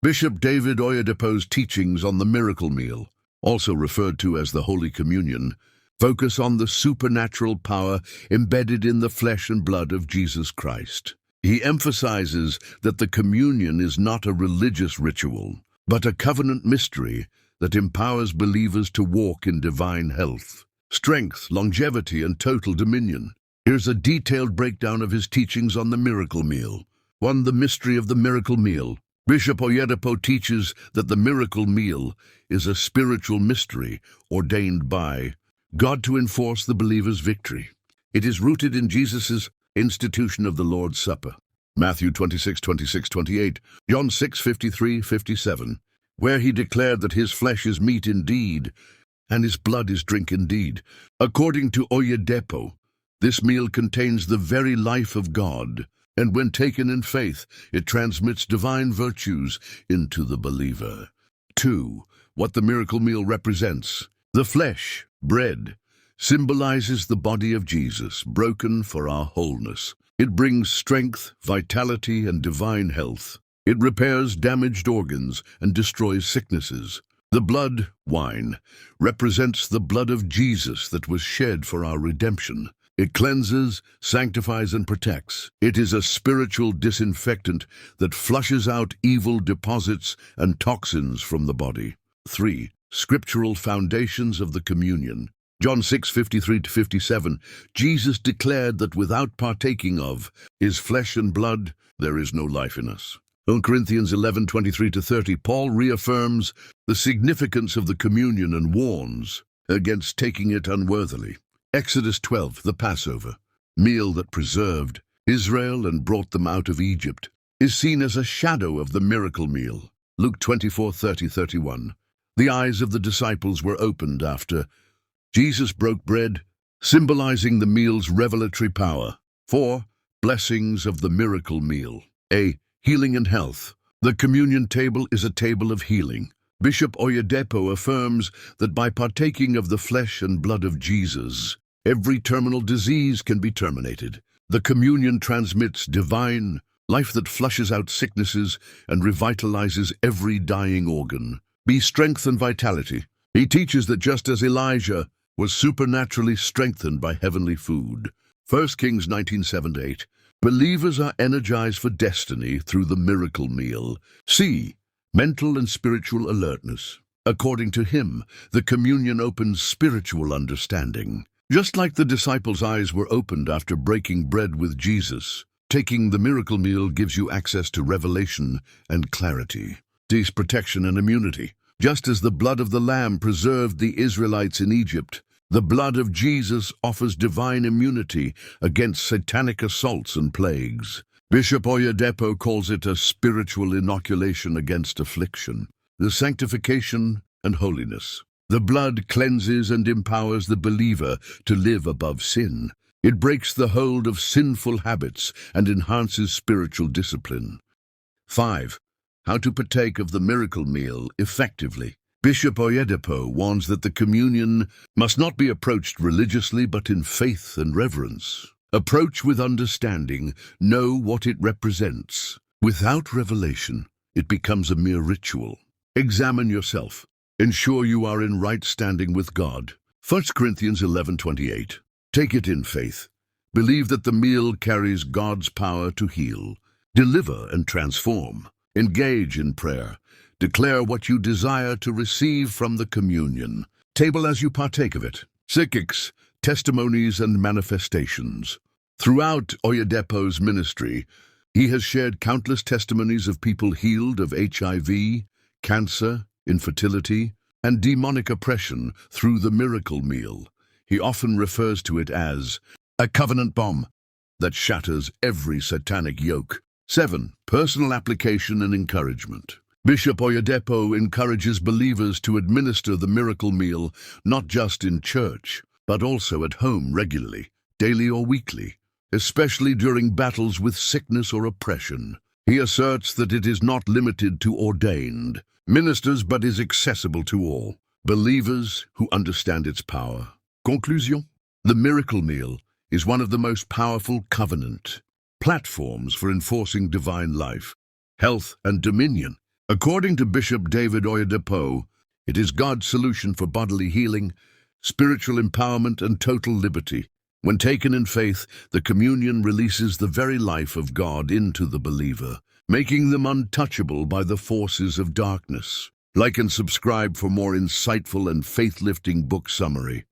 Bishop David Oyedepo's teachings on the miracle meal, also referred to as the Holy Communion, focus on the supernatural power embedded in the flesh and blood of Jesus Christ. He emphasizes that the communion is not a religious ritual, but a covenant mystery that empowers believers to walk in divine health, strength, longevity, and total dominion. Here's a detailed breakdown of his teachings on the miracle meal. 1. The mystery of the miracle meal. Bishop Oyedepo teaches that the miracle meal is a spiritual mystery ordained by God to enforce the believer's victory. It is rooted in Jesus' institution of the Lord's Supper. Matthew 26:26-28, John 6:53-57, where he declared that his flesh is meat indeed, and his blood is drink indeed. According to Oyedepo, this meal contains the very life of God, and when taken in faith, it transmits divine virtues into the believer. 2. What the miracle meal represents. The flesh, bread, symbolizes the body of Jesus, broken for our wholeness. It brings strength, vitality, and divine health. It repairs damaged organs and destroys sicknesses. The blood, wine, represents the blood of Jesus that was shed for our redemption. It cleanses, sanctifies, and protects. It is a spiritual disinfectant that flushes out evil deposits and toxins from the body. 3. Scriptural foundations of the communion. John 6:53-57, Jesus declared that without partaking of his flesh and blood, there is no life in us. 1 Corinthians 11:23-30, Paul reaffirms the significance of the communion and warns against taking it unworthily. Exodus 12, the Passover, meal that preserved Israel and brought them out of Egypt, is seen as a shadow of the miracle meal. Luke 24:30-31. The eyes of the disciples were opened after Jesus broke bread, symbolizing the meal's revelatory power. 4. Blessings of the miracle meal. A. Healing and health. The communion table is a table of healing. Bishop Oyedepo affirms that by partaking of the flesh and blood of Jesus, every terminal disease can be terminated. The communion transmits divine life that flushes out sicknesses and revitalizes every dying organ. B. Strength and vitality. He teaches that just as Elijah was supernaturally strengthened by heavenly food, 1 Kings 19:7-8, believers are energized for destiny through the miracle meal. C. Mental and spiritual alertness. According to him, the communion opens spiritual understanding. Just like the disciples' eyes were opened after breaking bread with Jesus, taking the miracle meal gives you access to revelation and clarity. D. Protection and immunity. Just as the blood of the Lamb preserved the Israelites in Egypt, the blood of Jesus offers divine immunity against satanic assaults and plagues. Bishop Oyedepo calls it a spiritual inoculation against affliction. The sanctification and holiness. The blood cleanses and empowers the believer to live above sin. It breaks the hold of sinful habits and enhances spiritual discipline. 5. How to partake of the miracle meal effectively. Bishop Oyedepo warns that the communion must not be approached religiously but in faith and reverence. Approach with understanding, know what it represents. Without revelation, it becomes a mere ritual. Examine yourself. Ensure you are in right standing with God. 1 Corinthians 11:28. Take it in faith. Believe that the meal carries God's power to heal, deliver, and transform. Engage in prayer. Declare what you desire to receive from the communion. Table as you partake of it. 6. Testimonies and manifestations. Throughout Oyedepo's ministry, he has shared countless testimonies of people healed of HIV, cancer, infertility, and demonic oppression through the miracle meal. He often refers to it as a covenant bomb that shatters every satanic yoke. 7. Personal application and encouragement. Bishop Oyedepo encourages believers to administer the miracle meal not just in church, but also at home regularly, daily or weekly, especially during battles with sickness or oppression. He asserts that it is not limited to ordained ministers but is accessible to all believers who understand its power. Conclusion. The miracle meal is one of the most powerful covenant platforms for enforcing divine life, health, and dominion. According to Bishop David Oyedepo, it is God's solution for bodily healing, spiritual empowerment, and total liberty. When taken in faith, the communion releases the very life of God into the believer, making them untouchable by the forces of darkness. Like and subscribe for more insightful and faith-lifting book summary.